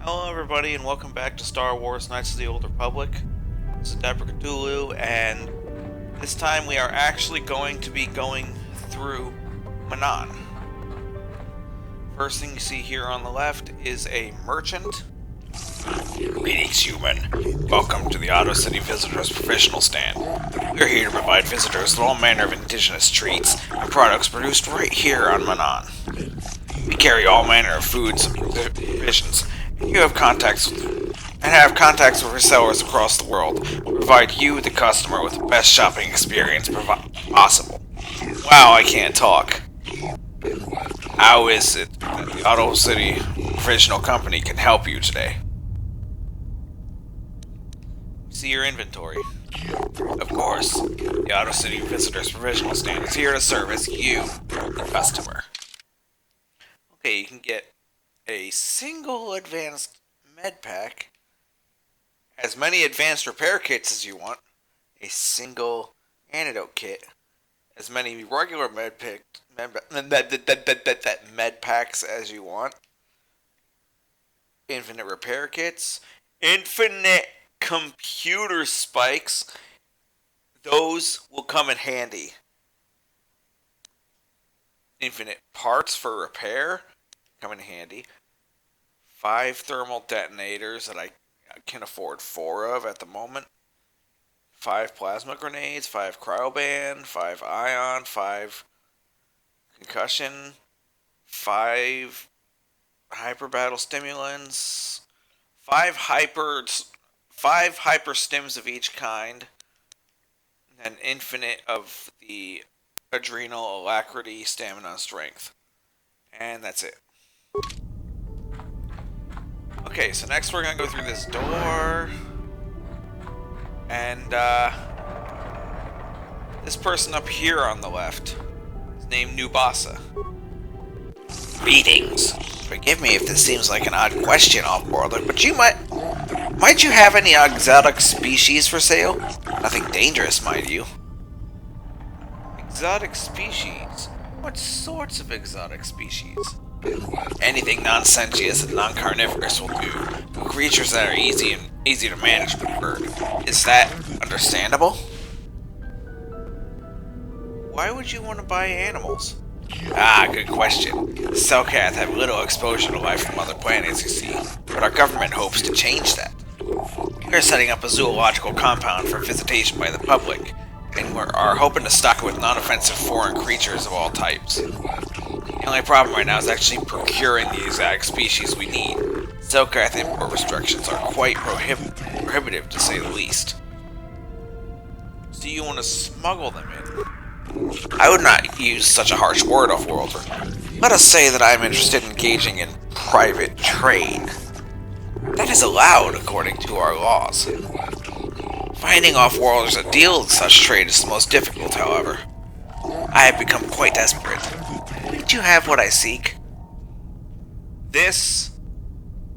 Hello, everybody, and welcome back to Star Wars Knights of the Old Republic. This is Deborah Cthulhu, and this time we are actually going to be going through Manaan. First thing you see here on the left is a merchant. Greetings, human. Welcome to the Auto City Visitors Professional Stand. We're here to provide visitors with all manner of indigenous treats and products produced right here on Manaan. We carry all manner of foods and provisions. You have contacts with resellers across the world to provide you, the customer, with the best shopping experience possible. Wow, I can't talk. How is it that the Auto City Provisional Company can help you today? See your inventory. Of course, the Auto City Visitors Provisional Stand is here to service you, the customer. Okay, you can get a single advanced med pack, as many advanced repair kits as you want, a single antidote kit, as many regular med packs as you want, infinite repair kits, infinite computer spikes. Those will come in handy. Infinite parts for repair come in handy. 5 thermal detonators that I can afford 4 of at the moment. 5 plasma grenades, 5 cryoband, 5 ion, 5 concussion, 5 hyper battle stimulants, 5 hyper stims of each kind, and infinite of the adrenal, alacrity, stamina, and strength. And that's it. Okay, so next we're gonna go through this door, and this person up here on the left is named Nubasa. Greetings. Forgive me if this seems like an odd question, off-worlder, but might you have any exotic species for sale? Nothing dangerous, mind you. Exotic species? What sorts of exotic species? Anything non-sentient and non-carnivorous will do. Creatures that are easy to manage preferred. Is that understandable? Why would you want to buy animals? Ah, good question. Selkath have little exposure to life from other planets, you see, but our government hopes to change that. We're setting up a zoological compound for visitation by the public, and we are hoping to stock it with non-offensive foreign creatures of all types. The only problem right now is actually procuring the exact species we need. Selkath import restrictions are quite prohibitive, to say the least. So you want to smuggle them in? I would not use such a harsh word, off-worlder. Let us say that I am interested in engaging in private trade. That is allowed according to our laws. Finding off-worlders that deal in such trade is the most difficult, however. I have become quite desperate. Wouldn't you have what I seek? This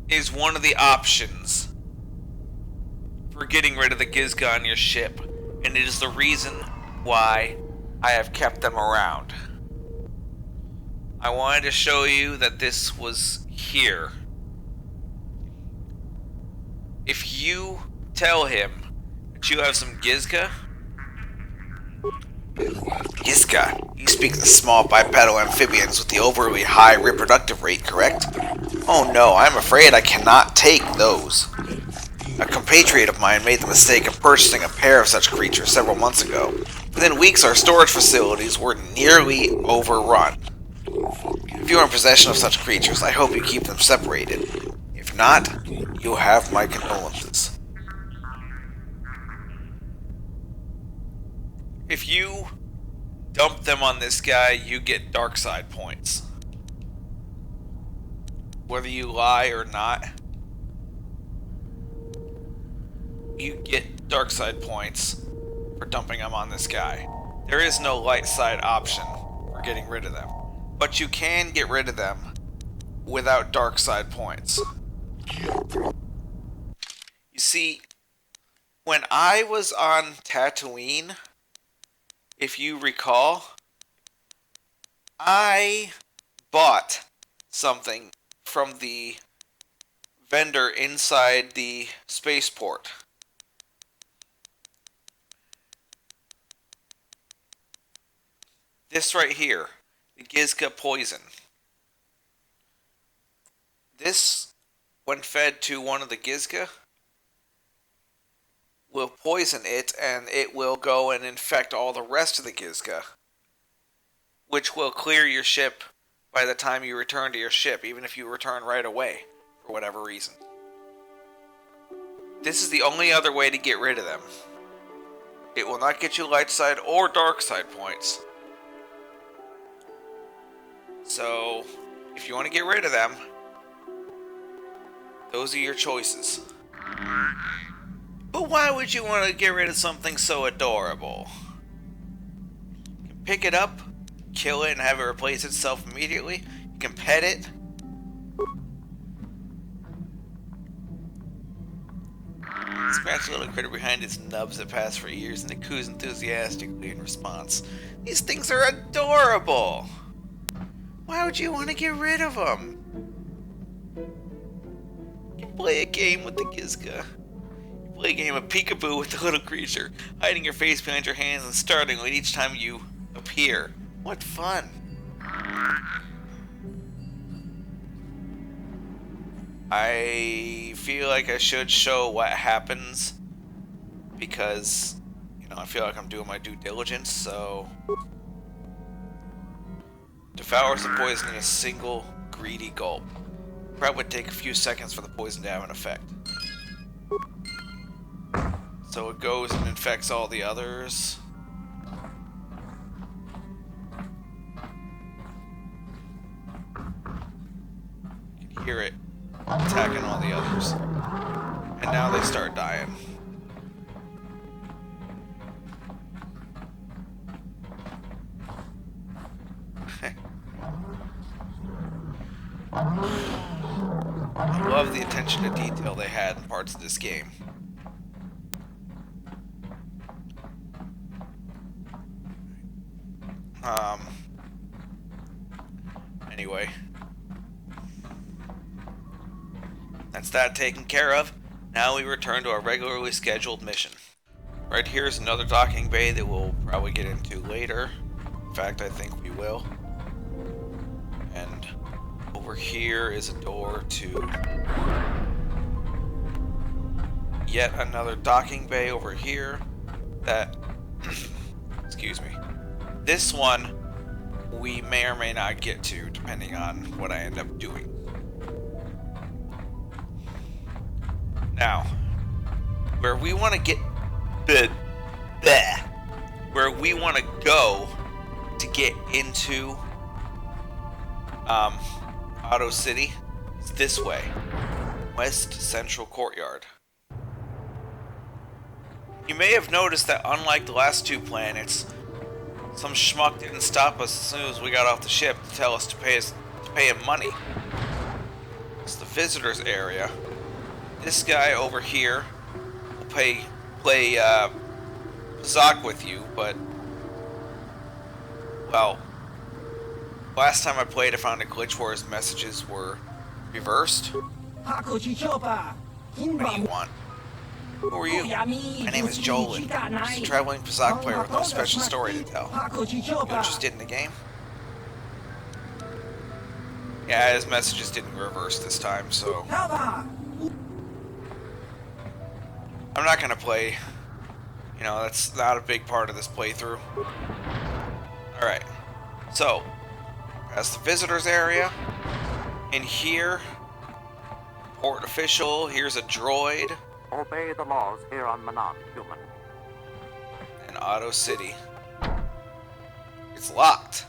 is one of the options for getting rid of the Gizga on your ship, and it is the reason why I have kept them around. I wanted to show you that this was here. If you tell him that you have some Gizga... Gizga? You speak the small bipedal amphibians with the overly high reproductive rate, correct? Oh no, I'm afraid I cannot take those. A compatriot of mine made the mistake of purchasing a pair of such creatures several months ago. Within weeks, our storage facilities were nearly overrun. If you are in possession of such creatures, I hope you keep them separated. If not, you'll have my condolences. If you dump them on this guy, you get dark side points. Whether you lie or not, you get dark side points for dumping them on this guy. There is no light side option for getting rid of them, but you can get rid of them without dark side points. You see, when I was on Tatooine, if you recall, I bought something from the vendor inside the spaceport. This right here, the Gizka poison. This, when fed to one of the Gizka, will poison it, and it will go and infect all the rest of the Gizka, which will clear your ship by the time you return to your ship, even if you return right away, for whatever reason. This is the only other way to get rid of them. It will not get you light side or dark side points. So, if you want to get rid of them, those are your choices. But why would you want to get rid of something so adorable? You can pick it up, kill it, and have it replace itself immediately. You can pet it. Scratch the little critter behind its nubs that pass for years, and it coos enthusiastically in response. These things are adorable! Why would you want to get rid of them? You play a game with the Gizka. You play a game of peekaboo with the little creature, hiding your face behind your hands and startling it each time you appear. What fun! I feel like I should show what happens because, I feel like I'm doing my due diligence, so... Devours the poison in a single greedy gulp. Probably would take a few seconds for the poison to have an effect. So it goes and infects all the others. You can hear it attacking all the others. And now they start dying. I love the attention to detail they had in parts of this game. Anyway. That's that taken care of. Now we return to our regularly scheduled mission. Right here is another docking bay that we'll probably get into later. In fact, I think we will. And over here is a door to yet another docking bay over here that, excuse me, this one we may or may not get to depending on what I end up doing. Now, where we want to get where we want to go to get into Auto City is this way. West Central Courtyard. You may have noticed that unlike the last two planets, some schmuck didn't stop us as soon as we got off the ship to tell us to pay him money. It's the visitors area. This guy over here will play Zoc with you, but well, last time I played I found a glitch where his messages were reversed. What do you want? Who are you? My name is Jolin. Just a traveling Pazak player with no special story to tell. You interested in the game? Yeah, his messages didn't reverse this time, so I'm not gonna play. That's not a big part of this playthrough. Alright. So, that's the visitors area. In here, port official, here's a droid. Obey the laws here on Manaan, human. And Auto City. It's locked.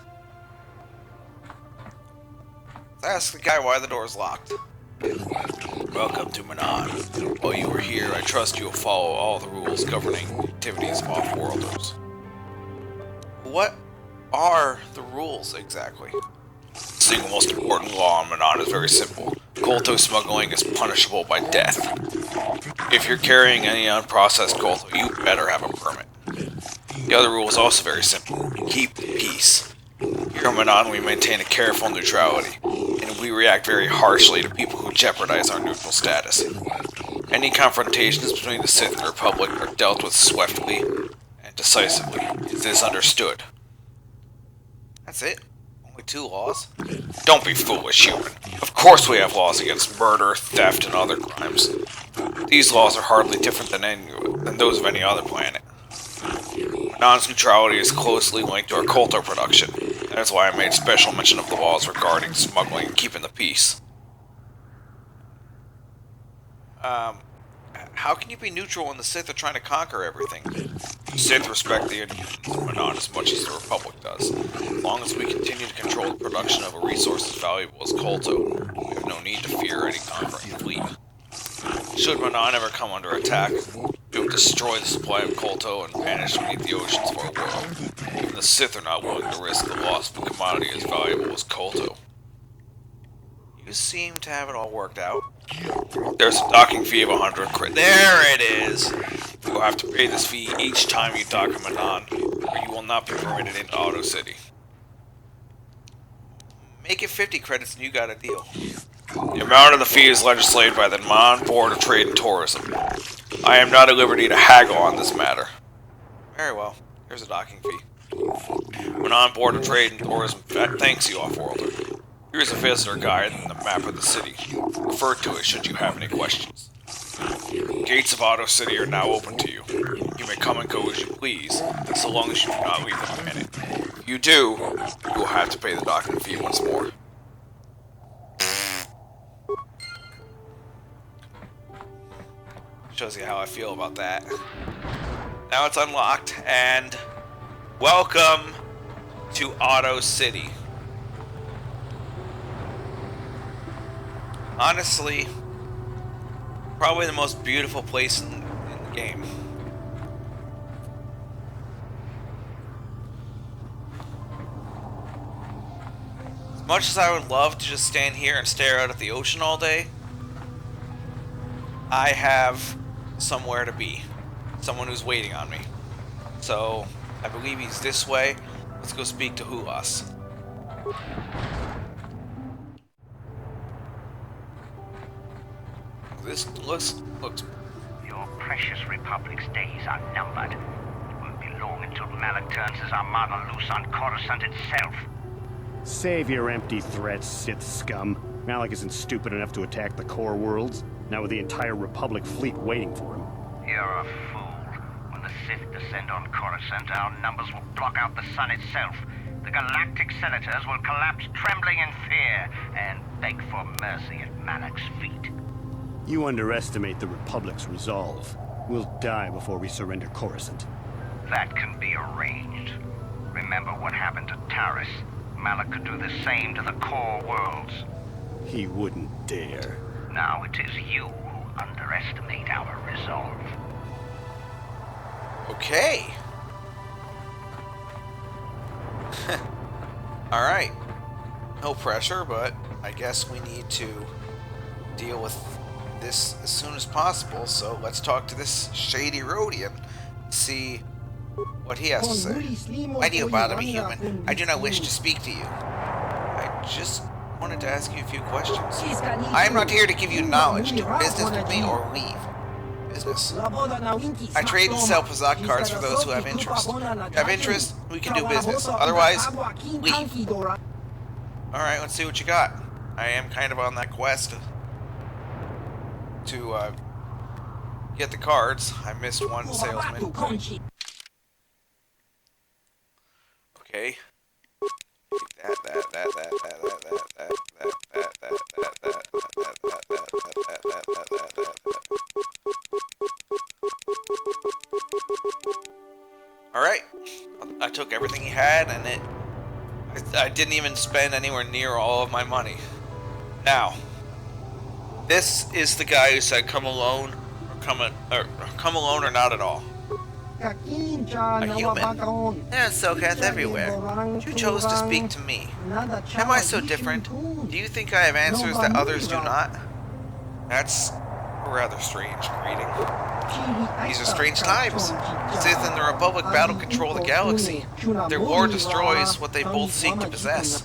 Let's ask the guy why the door's locked. Welcome to Manaan. While you are here, I trust you'll follow all the rules governing the activities of off-worlders. What are the rules exactly? The single most important law on Manaan is very simple. Kolto smuggling is punishable by death. If you're carrying any unprocessed Kolto, you better have a permit. The other rule is also very simple. Keep the peace. Here on Manaan, we maintain a careful neutrality, and we react very harshly to people who will jeopardize our neutral status. Any confrontations between the Sith and the Republic are dealt with swiftly and decisively. Is this understood? That's it? Only 2 laws? Don't be foolish, human. Of course we have laws against murder, theft, and other crimes. These laws are hardly different than those of any other planet. Manaan's neutrality is closely linked to our Kolto production. That is why I made special mention of the laws regarding smuggling and keeping the peace. How can you be neutral when the Sith are trying to conquer everything? The Sith respect the independence of Manaan as much as the Republic does. As long as we continue to control the production of a resource as valuable as Kolto, we have no need to fear any conquering fleet. Should Manaan ever come under attack, we will destroy the supply of Kolto and vanish beneath the oceans for a world. Even the Sith are not willing to risk the loss of a commodity as valuable as Kolto. You seem to have it all worked out. There's a docking fee of 100 credits. There it is! You will have to pay this fee each time you dock a Manaan, or you will not be permitted into Auto City. Make it 50 credits and you got a deal. The amount of the fee is legislated by the Manaan Board of Trade and Tourism. I am not at liberty to haggle on this matter. Very well. Here's a docking fee. Manaan Board of Trade and Tourism thanks you, Offworlder. Here's a visitor guide and the map of the city. Refer to it should you have any questions. The gates of Auto City are now open to you. You may come and go as you please, so long as you do not leave them a minute. If you do, you will have to pay the docking fee once more. Shows you how I feel about that. Now it's unlocked, and welcome to Auto City. Honestly, probably the most beautiful place in the game. As much as I would love to just stand here and stare out at the ocean all day, I have somewhere to be. Someone who's waiting on me. So, I believe he's this way. Let's go speak to Hulas. This looks... Your precious Republic's days are numbered. It won't be long until Malak turns his armada loose on Coruscant itself. Save your empty threats, Sith scum. Malak isn't stupid enough to attack the core worlds, now with the entire Republic fleet waiting for him. You're a fool. When the Sith descend on Coruscant, our numbers will block out the sun itself. The galactic senators will collapse trembling in fear and beg for mercy at Malak's feet. You underestimate the Republic's resolve. We'll die before we surrender Coruscant. That can be arranged. Remember what happened to Taris. Malak could do the same to the core worlds. He wouldn't dare. Now it is you who underestimate our resolve. Okay. Alright. No pressure, but I guess we need to deal with this as soon as possible, so let's talk to this shady Rhodian and see what he has to say. Why do you bother me, human? I do not wish to speak to you. I just wanted to ask you a few questions. I am not here to give you knowledge. Do business with me or leave. Business. I trade and sell Pazak cards for those who have interest. If you have interest, we can do business. Otherwise, leave. Alright, let's see what you got. I am kind of on that quest to get the cards. I missed one salesman. Okay. Alright. I took everything he had, and I didn't even spend anywhere near all of my money. Now, this is the guy who said come alone, or come alone or not at all. A human? There are Selkath everywhere. You chose to speak to me. Am I so different? Do you think I have answers that others do not? That's a rather strange greeting. These are strange times. Sith and the Republic battle control the galaxy. Their war destroys what they both seek to possess.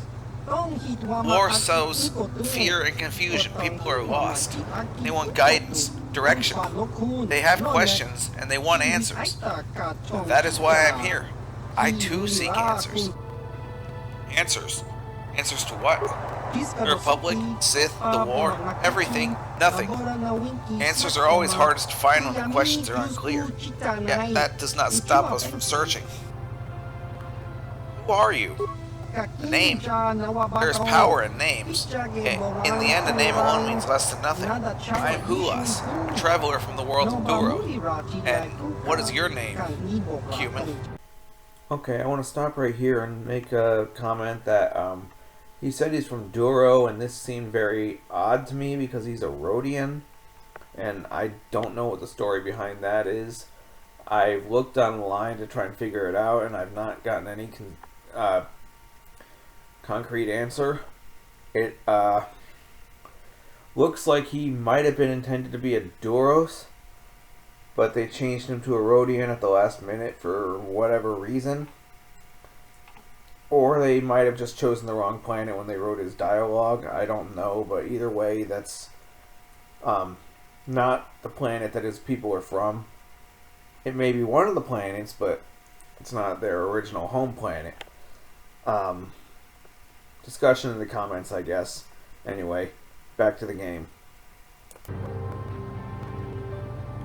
War sows fear and confusion. People are lost. They want guidance, direction. They have questions, and they want answers. That is why I'm here. I too seek answers. Answers? Answers to what? The Republic, Sith, the war, everything, nothing. Answers are always hardest to find when the questions are unclear. Yet that does not stop us from searching. Who are you? A name. There's power in names. In the end, a name alone means less than nothing. I am Hulas, a traveler from the world of Duro. And what is your name, human? Okay, I want to stop right here and make a comment that he said he's from Duro, and this seemed very odd to me because he's a Rhodian, and I don't know what the story behind that is. I've looked online to try and figure it out, and I've not gotten any concrete answer. It looks like he might have been intended to be a Duros, but they changed him to a Rhodian at the last minute for whatever reason. Or they might have just chosen the wrong planet when they wrote his dialogue. I don't know, but either way, that's not the planet that his people are from. It may be one of the planets, but it's not their original home planet. Discussion in the comments, I guess. Anyway, back to the game.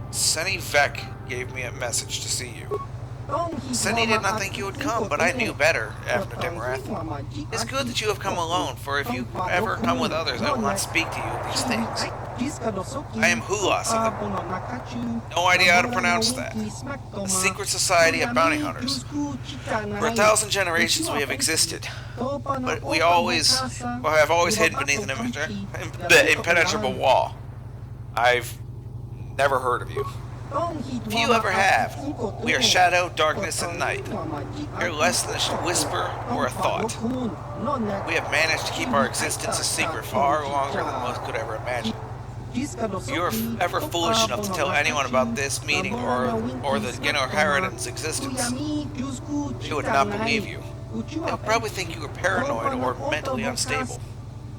Senny Vec gave me a message to see you. Senny did not think you would come, but I knew better, Avner Demarath. It's good that you have come alone, for if you ever come with others, I will not speak to you of these things. I am Hulas of the... No idea how to pronounce that. The secret society of bounty hunters. For 1,000 generations we have existed, but we have always hidden beneath an impenetrable wall. I've never heard of you. If you ever have, we are shadow, darkness, and night. We are less than a whisper or a thought. We have managed to keep our existence a secret far longer than most could ever imagine. If you are ever foolish enough to tell anyone about this meeting or the Genoharadan's existence, they would not believe you. They would probably think you were paranoid or mentally unstable.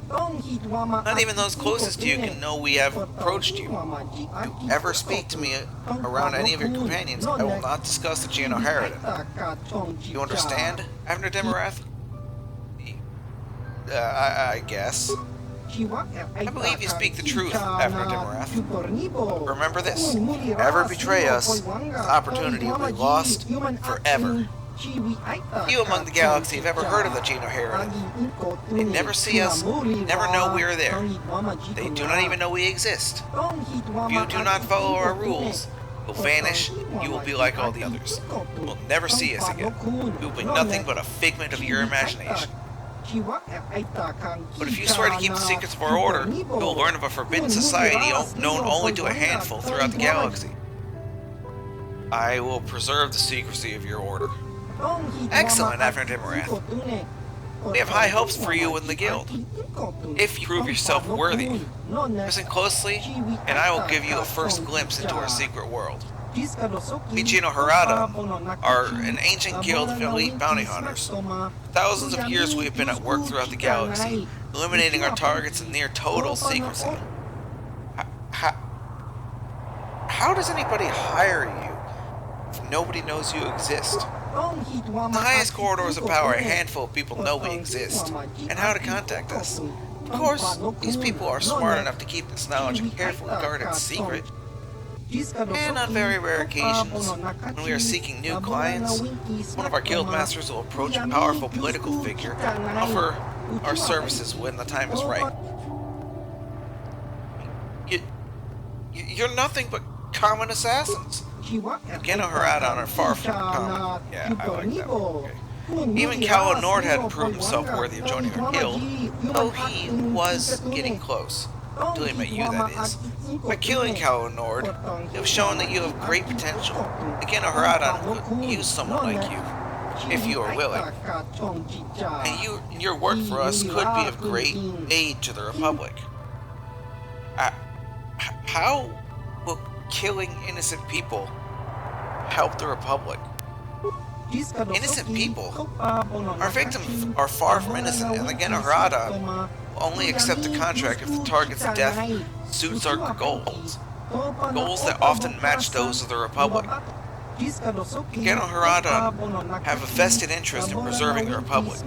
Not even those closest to you can know we have approached you. If you ever speak to me around any of your companions, I will not discuss the Genoharadan. You understand, Avner Demarath? I guess. I believe you speak the truth, Avner Demarath. Remember this. Ever betray us, the opportunity will be lost forever. Few among the galaxy have ever heard of the Genoharadan. They never see us, never know we are there. They do not even know we exist. If you do not follow our rules, you'll vanish, you will be like all the others. You will never see us again. We will be nothing but a figment of your imagination. But if you swear to keep the secrets of our order, you will learn of a forbidden society known only to a handful throughout the galaxy. I will preserve the secrecy of your order. Excellent, Avner Demarath. We have high hopes for you in the guild. If you prove yourself worthy, listen closely, and I will give you a first glimpse into our secret world. We Genoharadan are an ancient guild of elite bounty hunters. For thousands of years we have been at work throughout the galaxy, eliminating our targets in near total secrecy. How does anybody hire you if nobody knows you exist? In the highest corridors of power, a handful of people know we exist, and how to contact us. Of course, these people are smart enough to keep this knowledge a carefully guarded secret. And on very rare occasions, when we are seeking new clients, one of our guild masters will approach a powerful political figure and offer our services when the time is right. You're nothing but common assassins. Genoharadan are far from common. Yeah, I like that one. Okay. Even Calo Nord hadn't proved himself worthy of joining our guild, though he was getting close. Until he met you, that is. By killing Calo Nord, you have shown that you have great potential. The Genoharadan could use someone like you, if you are willing. And your work for us could be of great aid to the Republic. How will killing innocent people help the Republic? Innocent people. Our victims are far from innocent, and the Genoharadan will only accept the contract if the target's death suits our goals. Goals that often match those of the Republic. The Genoharadan have a vested interest in preserving the Republic.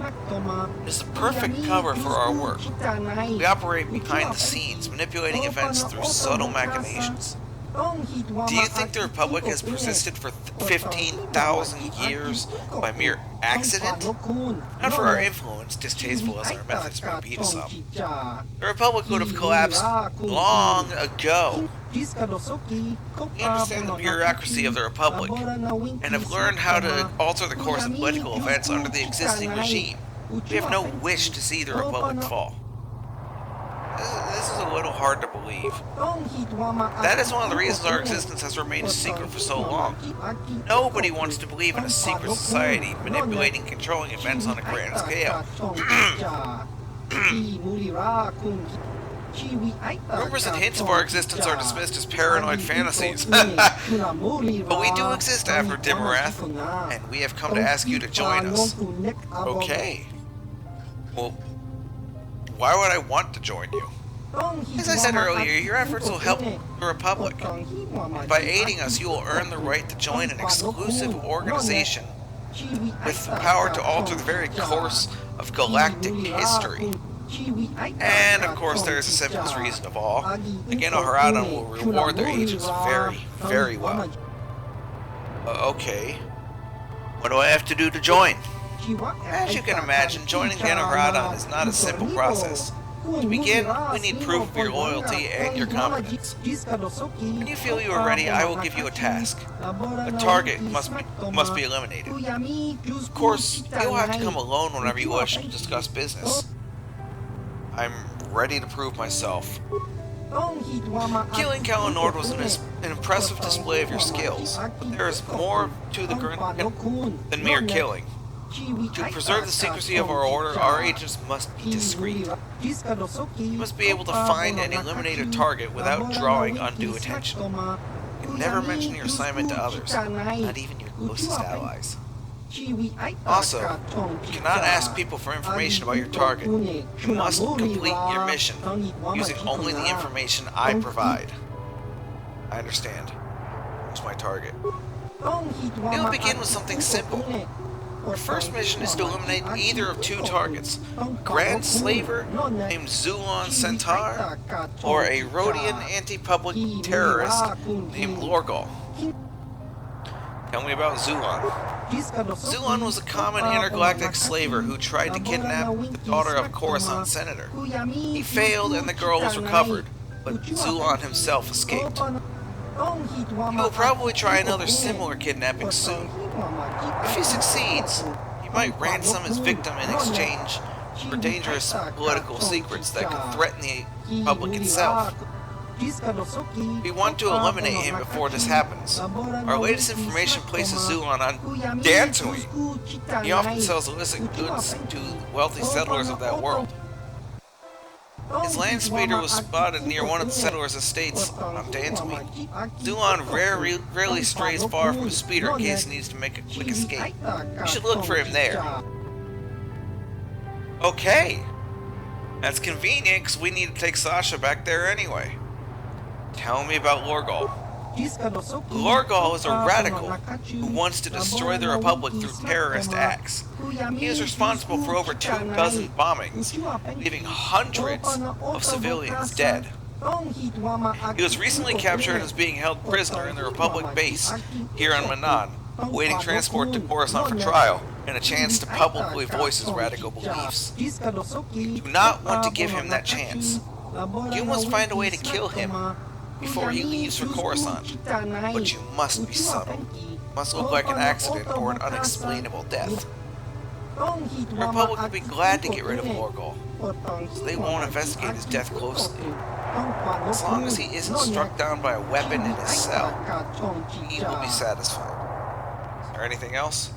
It is the perfect cover for our work. We operate behind the scenes, manipulating events through subtle machinations. Do you think the Republic has persisted for 15,000 years by mere accident? Not for our influence, distasteful as our methods may be to some. The Republic would have collapsed long ago. We understand the bureaucracy of the Republic, and have learned how to alter the course of political events under the existing regime. We have no wish to see the Republic fall. This is a little hard to believe. That is one of the reasons our existence has remained a secret for so long. Nobody wants to believe in a secret society manipulating and controlling events on a grand scale. Rumors and hints of our existence are dismissed as paranoid fantasies. But we do exist after Dimarath, and we have come to ask you to join us. Okay. Well, why would I want to join you? As I said earlier, your efforts will help the Republic. And by aiding us, you will earn the right to join an exclusive organization with the power to alter the very course of galactic history. And of course, there is the simplest reason of all. The Genoharadan will reward their agents very, very well. Okay. What do I have to do to join? As you can imagine, joining Genoharadan is not a simple process. To begin, we need proof of your loyalty and your competence. When you feel you are ready, I will give you a task. The target must be eliminated. Of course, you'll have to come alone whenever you wish to discuss business. I'm ready to prove myself. Killing Kalinord was an impressive display of your skills, but there is more to the than mere killing. To preserve the secrecy of our order, our agents must be discreet. You must be able to find and eliminate a target without drawing undue attention. You can never mention your assignment to others, not even your closest allies. Also, you cannot ask people for information about your target. You must complete your mission using only the information I provide. I understand. Who's my target? We will begin with something simple. Our first mission is to eliminate either of two targets, a Grand Slaver named Zulon Centaur, or a Rhodian anti-public terrorist named Lorgal. Tell me about Zulon. Zulon was a common intergalactic slaver who tried to kidnap the daughter of Coruscant's senator. He failed and the girl was recovered, but Zulon himself escaped. He will probably try another similar kidnapping soon. If he succeeds, he might ransom his victim in exchange for dangerous political secrets that could threaten the Republic itself. We want to eliminate him before this happens. Our latest information places Zulon on Dantooine. He often sells illicit goods to wealthy settlers of that world. His land speeder was spotted near one of the settlers' estates on Dantooine. Zulon rarely strays far from his speeder in case he needs to make a quick escape. You should look for him there. Okay. That's convenient because we need to take Sasha back there anyway. Tell me about Lorgal. Lorgal is a radical who wants to destroy the Republic through terrorist acts. He is responsible for over 24 bombings, leaving hundreds of civilians dead. He was recently captured and is being held prisoner in the Republic base here on Manaan, awaiting transport to Coruscant for trial and a chance to publicly voice his radical beliefs. You do not want to give him that chance. You must find a way to kill him before he leaves for Coruscant, but you must be subtle. It must look like an accident or an unexplainable death. The Republic would be glad to get rid of Lorgal, so they won't investigate his death closely. As long as he isn't struck down by a weapon in his cell, he will be satisfied. Is there anything else?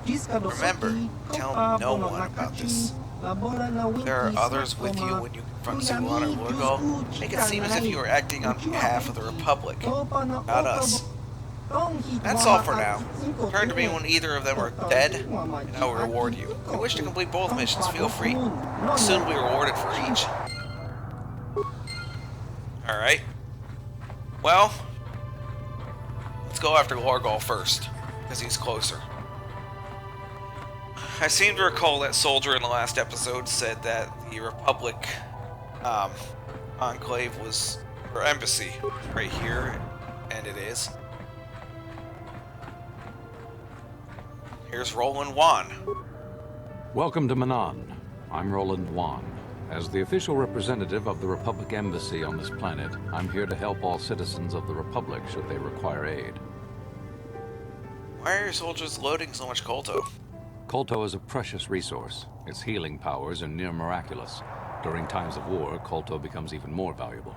Remember, tell no one about this. There are others with you when you confront Zulon or Lorgal. Make it seem as if you are acting on behalf of the Republic, not us. That's all for now. Return to me when either of them are dead, and I will reward you. If you wish to complete both missions, feel free. You'll soon be rewarded for each. Alright. Well, let's go after Lorgal first, because he's closer. I seem to recall that soldier in the last episode said that the Republic enclave was, or embassy, right here, and it is. Here's Roland Wan. Welcome to Manaan. I'm Roland Wan. As the official representative of the Republic Embassy on this planet, I'm here to help all citizens of the Republic should they require aid. Why are your soldiers loading so much Kolto? Kolto is a precious resource. Its healing powers are near miraculous. During times of war, Kolto becomes even more valuable.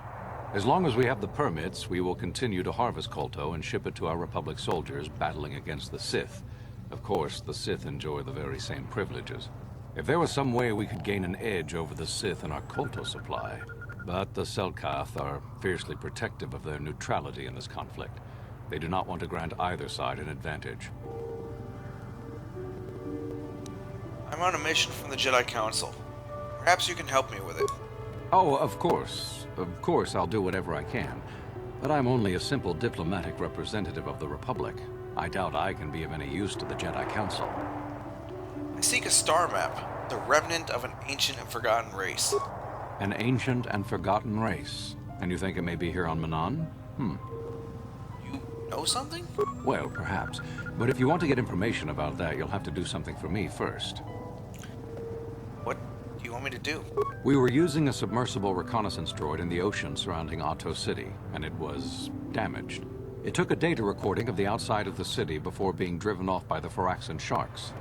As long as we have the permits, we will continue to harvest Kolto and ship it to our Republic soldiers battling against the Sith. Of course, the Sith enjoy the very same privileges. If there was some way we could gain an edge over the Sith in our Kolto supply, but the Selkath are fiercely protective of their neutrality in this conflict. They do not want to grant either side an advantage. I'm on a mission from the Jedi Council. Perhaps you can help me with it. Oh, of course. Of course I'll do whatever I can. But I'm only a simple diplomatic representative of the Republic. I doubt I can be of any use to the Jedi Council. I seek a star map, the remnant of an ancient and forgotten race. An ancient and forgotten race. And you think it may be here on Manaan? You know something? Well, perhaps. But if you want to get information about that, you'll have to do something for me first. What do you want me to do? We were using a submersible reconnaissance droid in the ocean surrounding Otto City, and it was damaged. It took a data recording of the outside of the city before being driven off by the Faraxan sharks.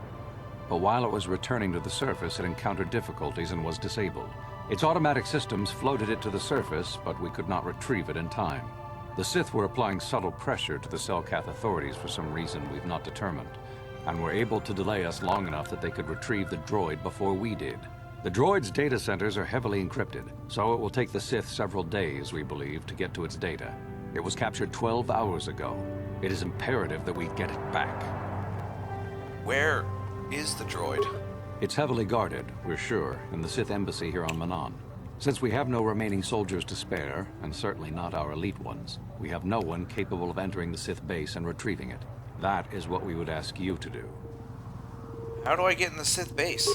But while it was returning to the surface, it encountered difficulties and was disabled. Its automatic systems floated it to the surface, but we could not retrieve it in time. The Sith were applying subtle pressure to the Selkath authorities for some reason we've not determined, and were able to delay us long enough that they could retrieve the droid before we did. The droid's data centers are heavily encrypted, so it will take the Sith several days, we believe, to get to its data. It was captured 12 hours ago. It is imperative that we get it back. Where is the droid? It's heavily guarded, we're sure, in the Sith embassy here on Manaan. Since we have no remaining soldiers to spare, and certainly not our elite ones, we have no one capable of entering the Sith base and retrieving it. That is what we would ask you to do. How do I get in the Sith base?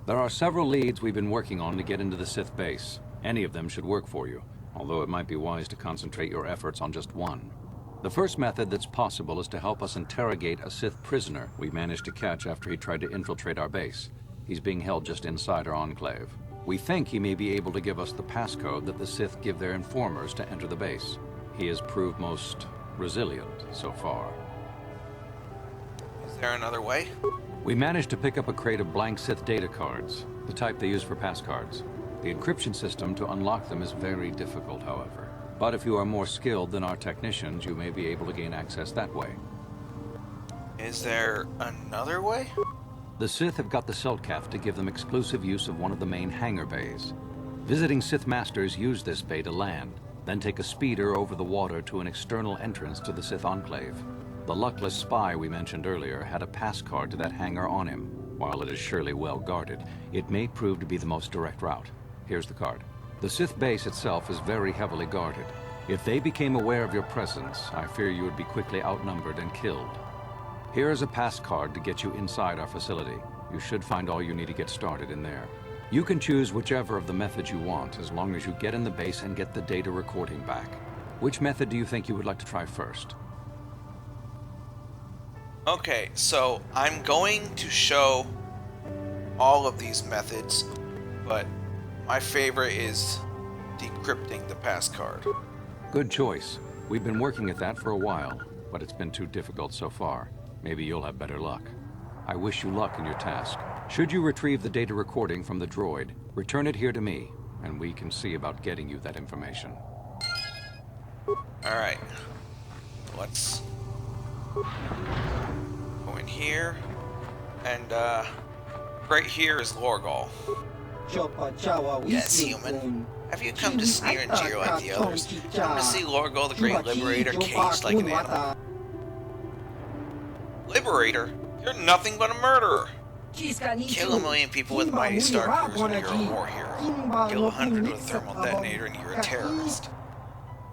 There are several leads we've been working on to get into the Sith base. Any of them should work for you, although it might be wise to concentrate your efforts on just one. The first method that's possible is to help us interrogate a Sith prisoner we managed to catch after he tried to infiltrate our base. He's being held just inside our enclave. We think he may be able to give us the passcode that the Sith give their informers to enter the base. He has proved most resilient so far. Is there another way? We managed to pick up a crate of blank Sith data cards, the type they use for passcards. The encryption system to unlock them is very difficult, however. But if you are more skilled than our technicians, you may be able to gain access that way. Is there another way? The Sith have got the Selkath to give them exclusive use of one of the main hangar bays. Visiting Sith Masters use this bay to land, then take a speeder over the water to an external entrance to the Sith Enclave. The luckless spy we mentioned earlier had a pass card to that hangar on him. While it is surely well guarded, it may prove to be the most direct route. Here's the card. The Sith base itself is very heavily guarded. If they became aware of your presence, I fear you would be quickly outnumbered and killed. Here is a pass card to get you inside our facility. You should find all you need to get started in there. You can choose whichever of the methods you want, as long as you get in the base and get the data recording back. Which method do you think you would like to try first? Okay, so I'm going to show all of these methods, but my favorite is decrypting the pass card. Good choice. We've been working at that for a while, but it's been too difficult so far. Maybe you'll have better luck. I wish you luck in your task. Should you retrieve the data recording from the droid, return it here to me, and we can see about getting you that information. Alright. Let's go in here. And, right here is Lorgal. Yes, human. Have you come to sneer and jeer like the others? Come to see Lorgal the Great Liberator caged like an animal? Liberator? You're nothing but a murderer. Kill a million people with Mighty Star Cruiser and you're a war hero. Kill 100 with a thermal detonator and you're a terrorist.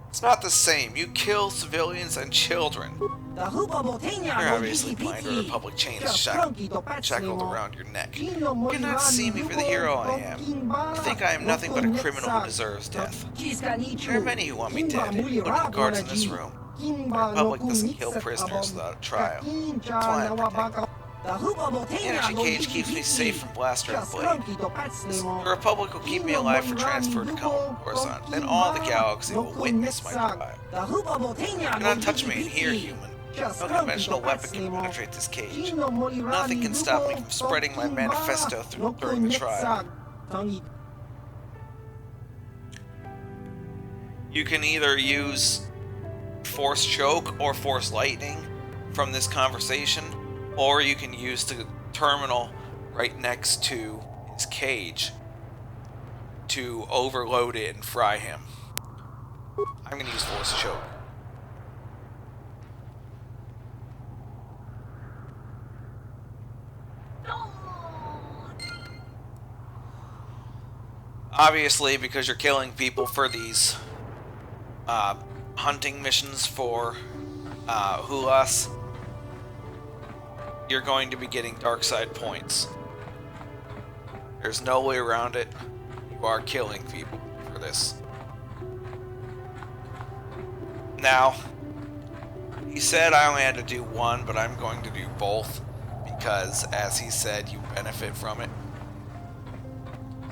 It's not the same. You kill civilians and children. You're obviously blind or a public chain is shackled around your neck. You cannot see me for the hero I am. You think I am nothing but a criminal who deserves death. There are many who want me dead, including the guards in this room. The Republic doesn't kill prisoners without a trial. That's why I'm protected. The energy cage keeps me safe from blaster and blade. The Republic will keep me alive for transfer to Coruscant. Then all the galaxy will witness my trial. You cannot touch me in here, human. No conventional weapon can penetrate this cage. Nothing can stop me from spreading my manifesto during the trial. You can either use Force Choke or Force Lightning from this conversation, or you can use the terminal right next to his cage to overload it and fry him. I'm going to use Force Choke. Obviously, because you're killing people for these hunting missions for Hulas, you're going to be getting dark side points. There's no way around it. You are killing people for this. Now, he said I only had to do one, but I'm going to do both because, as he said, you benefit from it.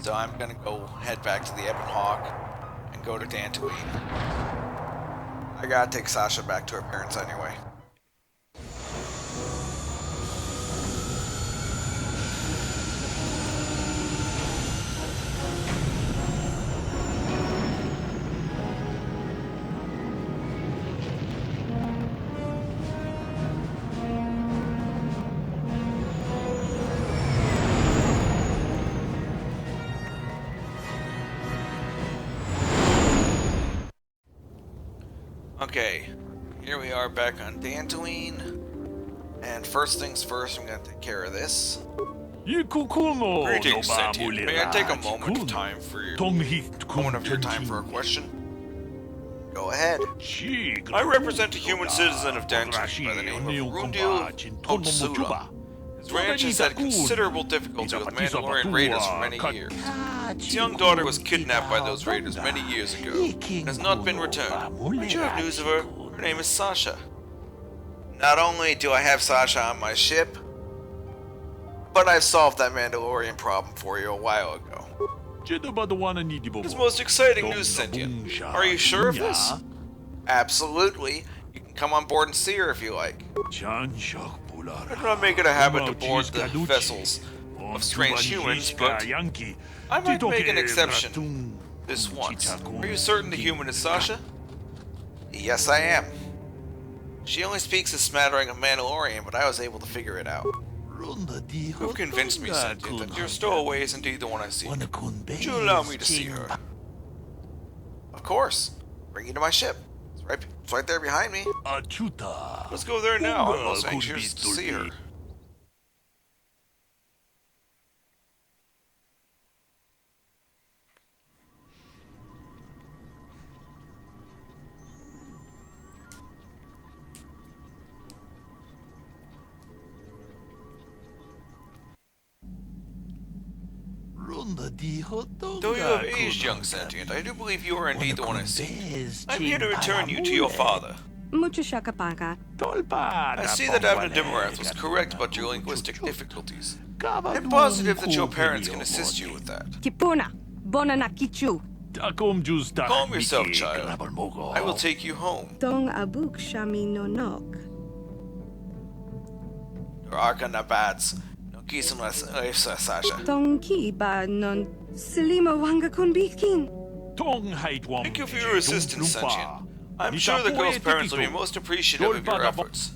So I'm going to go head back to the Ebon Hawk and go to Dantooine. I gotta take Sasha back to her parents anyway. Okay, here we are back on Dantooine, and first things first, I'm gonna take care of this. Greetings, sentient. May I take a moment of time for your time for a question? Go ahead. I represent a human citizen of Dantooine by the name of Rundil Otsula. His ranch has had considerable difficulty with Mandalorian raiders for many years. His young daughter was kidnapped by those raiders many years ago and has not been returned. Did you have news of her? Her name is Sasha. Not only do I have Sasha on my ship, but I've solved that Mandalorian problem for you a while ago. It's most exciting news, Sentient. Are you sure of this? Absolutely. You can come on board and see her if you like. I do not make it a habit to board the vessels of strange humans, but I might make an exception this once. Are you certain the human is Sasha? Yes, I am. She only speaks a smattering of Mandalorian, but I was able to figure it out. You've convinced me, Sentient, that your stowaway is indeed the one I see. Would you allow me to see her? Of course. Bring you to my ship. It's right there behind me. Let's go there now. I'm most anxious to see her. Though you have aged, young Sentient, I do believe you are indeed the one I see. I'm here to return you to your father. I see that Abner Dimarath was correct about your linguistic difficulties. I'm positive that your parents can assist you with that. Calm yourself, child. I will take you home. Your Arca Nabats. Sasha. Thank you for your assistance, Sentient. I'm sure the girl's parents will be most appreciative of your efforts.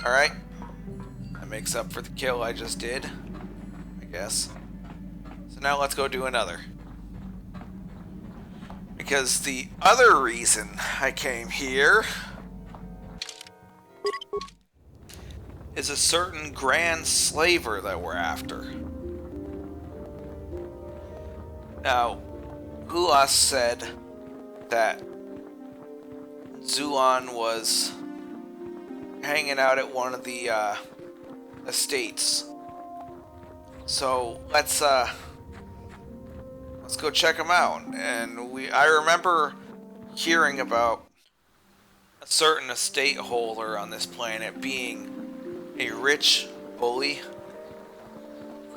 Alright. That makes up for the kill I just did, I guess. So now let's go do another. Because the other reason I came here is a certain grand slaver that we're after. Now, Hulas said that Zulon was hanging out at one of the estates. So let's go check him out. And I remember hearing about a certain estate holder on this planet being a rich bully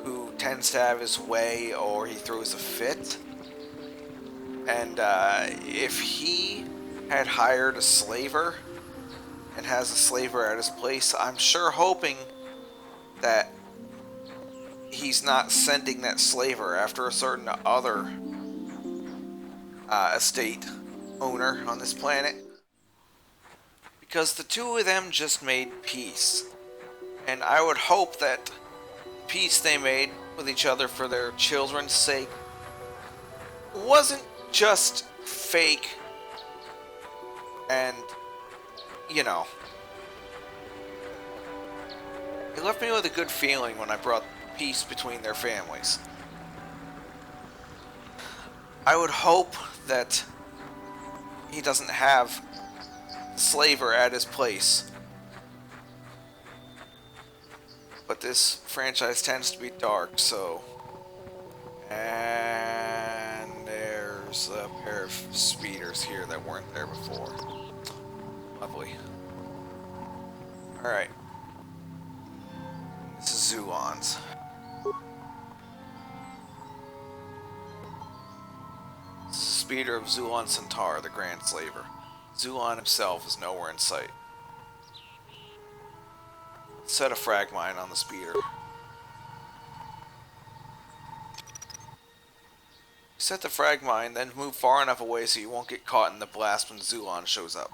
who tends to have his way or he throws a fit. And if he had hired a slaver and has a slaver at his place, I'm sure hoping that he's not sending that slaver after a certain other estate owner on this planet, because the two of them just made peace, and I would hope that the peace they made with each other for their children's sake wasn't just fake and, you know, it left me with a good feeling when I brought peace between their families. I would hope that he doesn't have the slaver at his place. But this franchise tends to be dark, so... And there's a pair of speeders here that weren't there before. Lovely. Alright. This is Zulon's. This is a speeder of Zulon Centaur, the Grand Slaver. Zulon himself is nowhere in sight. Set a frag mine on the speeder. Set the frag mine, then move far enough away so you won't get caught in the blast when Zulon shows up.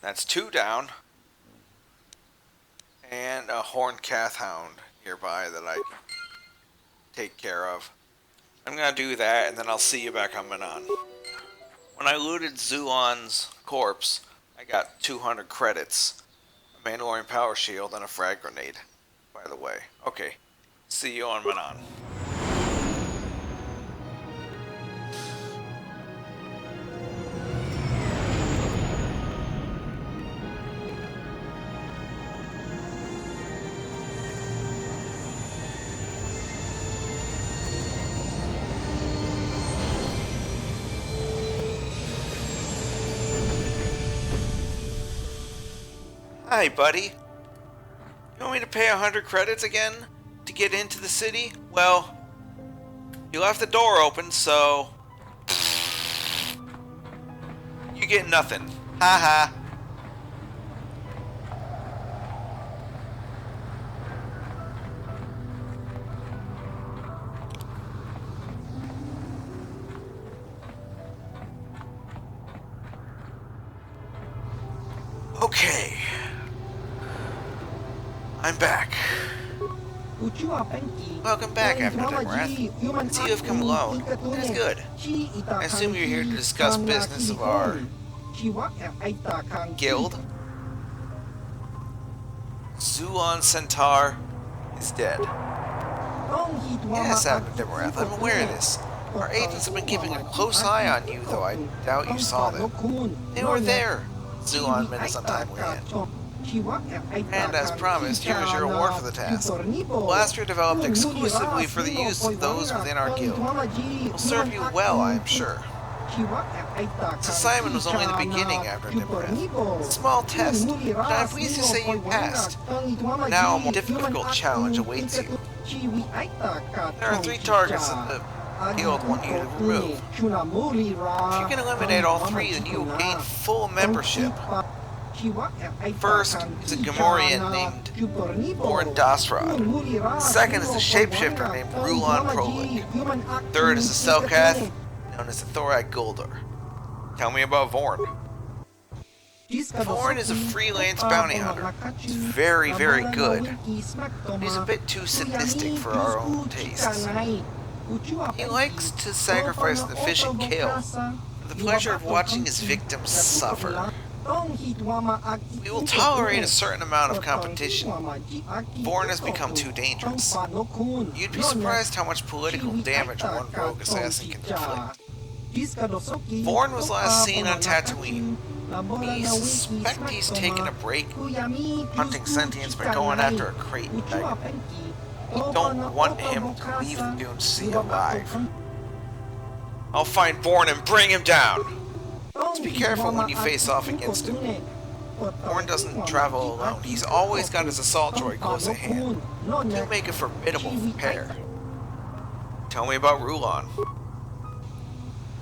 That's 2 down. And a horned calf hound nearby that I can take care of. I'm gonna do that and then I'll see you back on Manaan. When I looted Zulon's corpse, I got 200 credits, a Mandalorian power shield, and a frag grenade, by the way. Okay, see you on Manaan. Hi, buddy. You want me to pay 100 credits again to get into the city? Well, you left the door open, so... you get nothing. Haha. Okay. I'm back. Welcome back, After Demorath. I see you have come alone. That is good. I assume you're here to discuss business of our... guild? Zulon Centaur is dead. Yes, After Demorath, I'm aware of this. Our agents have been keeping a close eye on you, though I doubt you saw them. They were there. Zulon met his untimely end. And as promised, here is your reward for the task. Blaster developed exclusively for the use of those within our guild. It will serve you well, I am sure. This assignment was only the beginning, After Demorath. It's a small test, but I am pleased to say you passed. Now a more difficult challenge awaits you. There are 3 targets killed want you to remove. If you can eliminate all three, then you will gain full membership. First is a Gamorrean named Orin Dasrod. Second is a shapeshifter named Rulon Prolik. Third is a Selkath known as the Thorak Guldar. Tell me about Vorn. Vorn is a freelance bounty hunter. He's very, very good. He's a bit too sadistic for our own tastes. He likes to sacrifice an efficient kill for the pleasure of watching his victims suffer. We will tolerate a certain amount of competition. Vorn has become too dangerous. You'd be surprised how much political damage one rogue assassin can inflict. Vorn was last seen on Tatooine. We suspect he's taken a break hunting sentients by going after a crate beggar. We don't want him to leave the Dune Sea alive. I'll find Vorn and bring him down! Just be careful when you face off against him. Vorn doesn't travel alone. He's always got his assault droid close at hand. You make a formidable pair. Tell me about Rulon.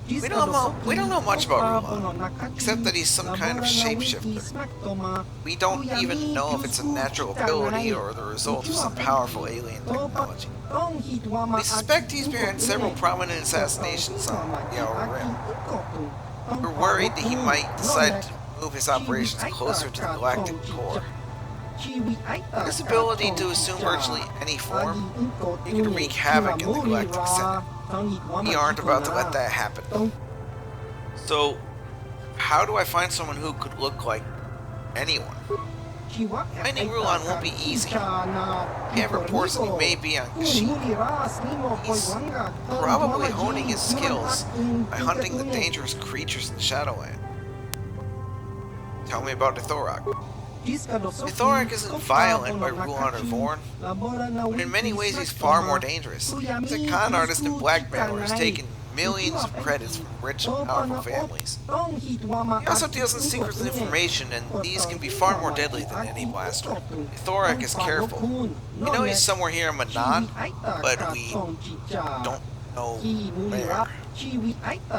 We don't know much about Rulon, except that he's some kind of shapeshifter. We don't even know if it's a natural ability or the result of some powerful alien technology. We suspect he's behind several prominent assassinations on the Outer Rim. We're worried that he might decide to move his operations closer to the galactic core. His ability to assume virtually any form, he can wreak havoc in the Galactic Senate. We aren't about to let that happen. So, how do I find someone who could look like anyone? Finding Rulon won't be easy. He have reports that he may be on Kashyyyk. He's probably honing his skills by hunting the dangerous creatures in Shadowland. Tell me about Ithorak. Ithorak isn't violent by Rulon or Vorn, but in many ways he's far more dangerous. He's a con artist and blackmailer who's taken millions of credits from rich and powerful families. He also deals in secrets and information, and these can be far more deadly than any blaster. Ithorak is careful. We know he's somewhere here in Manaan, but we don't know where.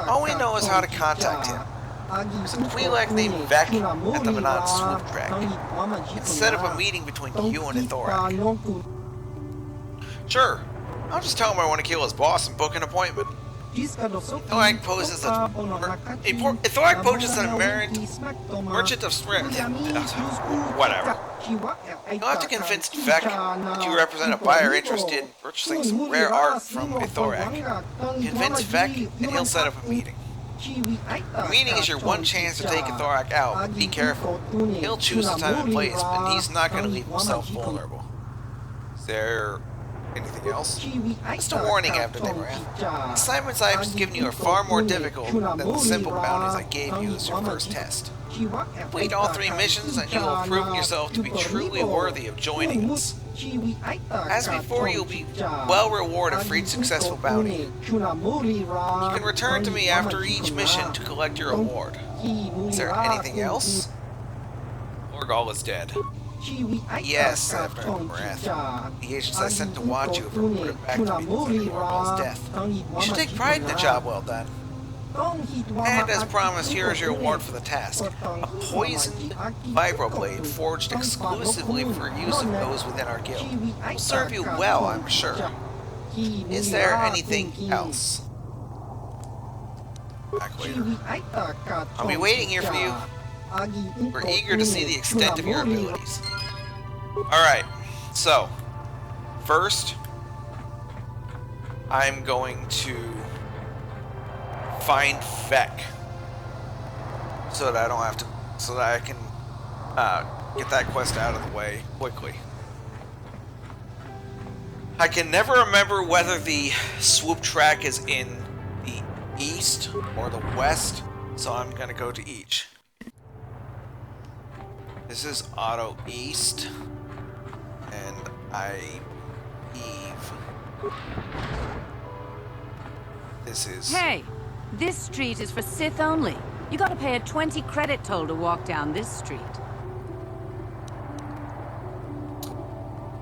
All we know is how to contact him. There's a Twi'lek named Vec at the Manaan swoop track. Let's set up a meeting between you and Ithorak. Sure. I'll just tell him I want to kill his boss and book an appointment. Ithorak poses a merchant of spirit. Whatever. You'll have to convince Vec that you represent a buyer interested in purchasing some rare art from Ithorak. Convince Vec and he'll set up a meeting. The meeting is your one chance to take Ithorak out, but be careful. He'll choose the time and place, but he's not going to leave himself vulnerable. Is there anything else? Just a warning, Abdul The assignments I've just given you are far more difficult than the simple bounties I gave you as your first test. Complete all 3 missions and you will have proven yourself to be truly worthy of joining us. As before, you'll be well rewarded for each successful bounty. You can return to me after each mission to collect your reward. Is there anything else? Lorgal is dead. Yes, after a breath. The agents I sent to watch you have reported back to me concerning Lorgal's death. You should take pride in the job well done. And as promised, here is your reward for the task. A poisoned vibroblade forged exclusively for use of those within our guild. Will serve you well, I'm sure. Is there anything else? Back later. I'll be waiting here for you. We're eager to see the extent of your abilities. Alright, so first I'm going to find Vec so that I don't have to, so that I can get that quest out of the way quickly. I can never remember whether the swoop track is in the east or the west, so I'm gonna go to each. This is auto east, and I Eve. This is. Hey, this street is for Sith only. You gotta pay a 20 credit toll to walk down this street.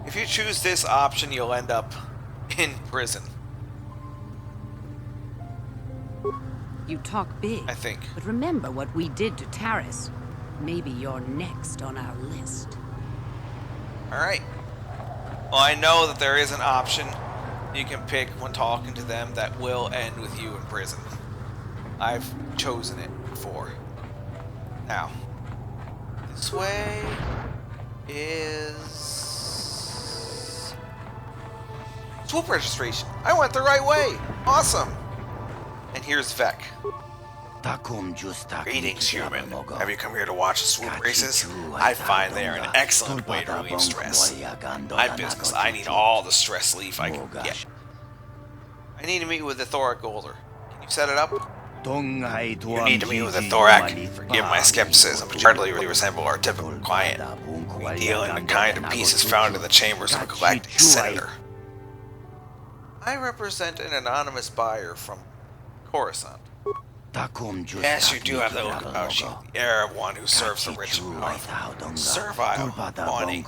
If you choose this option, you'll end up in prison. You talk big. I think. But remember what we did to Taris. Maybe you're next on our list. Alright. Well, I know that there is an option you can pick when talking to them that will end with you in prison. I've chosen it before. Now, this way is swoop registration. I went the right way. Awesome. And here's Vec. Greetings, human. Have you come here to watch the swoop races? I find they are an excellent way to relieve stress. My business, I need all the stress relief I can get. I need to meet with the Thorac Golder. Can you set it up? You need to meet with the Thorac. Forgive my skepticism, but you hardly resemble our typical client. We deal in the kind of pieces found in the chambers of a galactic senator. I represent an anonymous buyer from Coruscant. Yes, you do have the look about you, the air of one who serves the rich and powerful. Servile, money.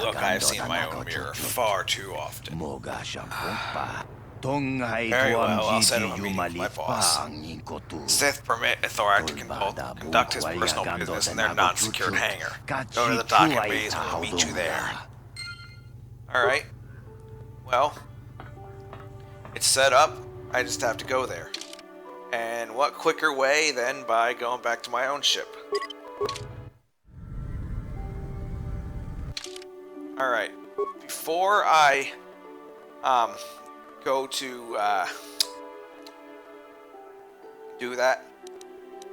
Look, I have seen my own mirror far too often. Very well, I'll set up a meeting with my boss. Sith permit a Thorac to conduct his personal business in their non-secured hangar. Go to the docking bays and we'll meet you there. Alright. Well, it's set up. I just have to go there. And what quicker way than by going back to my own ship? Alright. Before I go to do that,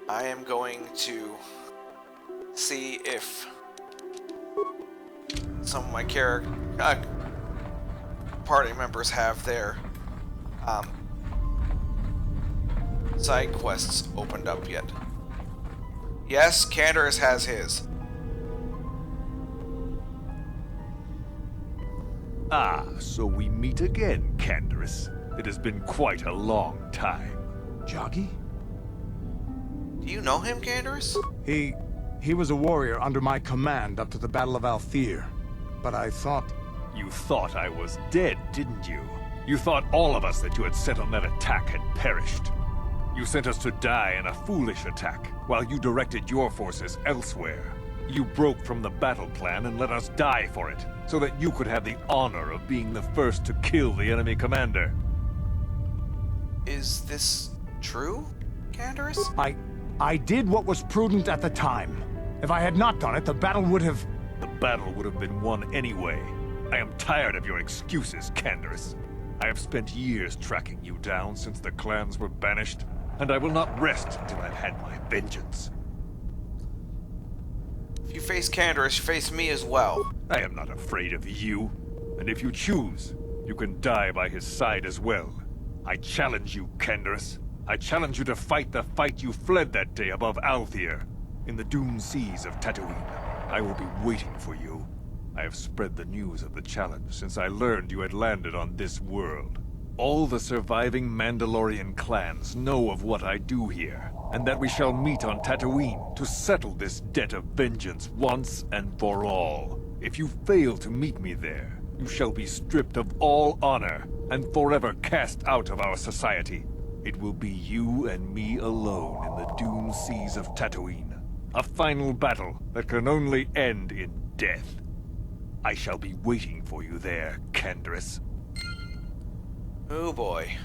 I am going to see if some of my party members have their side quests opened up yet. Yes, Canderous has his. Ah, so we meet again, Canderous. It has been quite a long time. Joggy? Do you know him, Canderous? He was a warrior under my command up to the Battle of Althir. But I thought... You thought I was dead, didn't you? You thought all of us that you had sent on that attack had perished. You sent us to die in a foolish attack, while you directed your forces elsewhere. You broke from the battle plan and let us die for it, so that you could have the honor of being the first to kill the enemy commander. Is this true, Canderous? I did what was prudent at the time. If I had not done it, the battle would have... The battle would have been won anyway. I am tired of your excuses, Canderous. I have spent years tracking you down since the clans were banished, and I will not rest until I've had my vengeance. If you face Canderous, you face me as well. I am not afraid of you, and if you choose, you can die by his side as well. I challenge you, Canderous. I challenge you to fight the fight you fled that day above Althir, in the doomed seas of Tatooine. I will be waiting for you. I have spread the news of the challenge since I learned you had landed on this world. All the surviving Mandalorian clans know of what I do here, and that we shall meet on Tatooine to settle this debt of vengeance once and for all. If you fail to meet me there, you shall be stripped of all honor and forever cast out of our society. It will be you and me alone in the doomed seas of Tatooine. A final battle that can only end in death. I shall be waiting for you there, Canderous. Oh boy.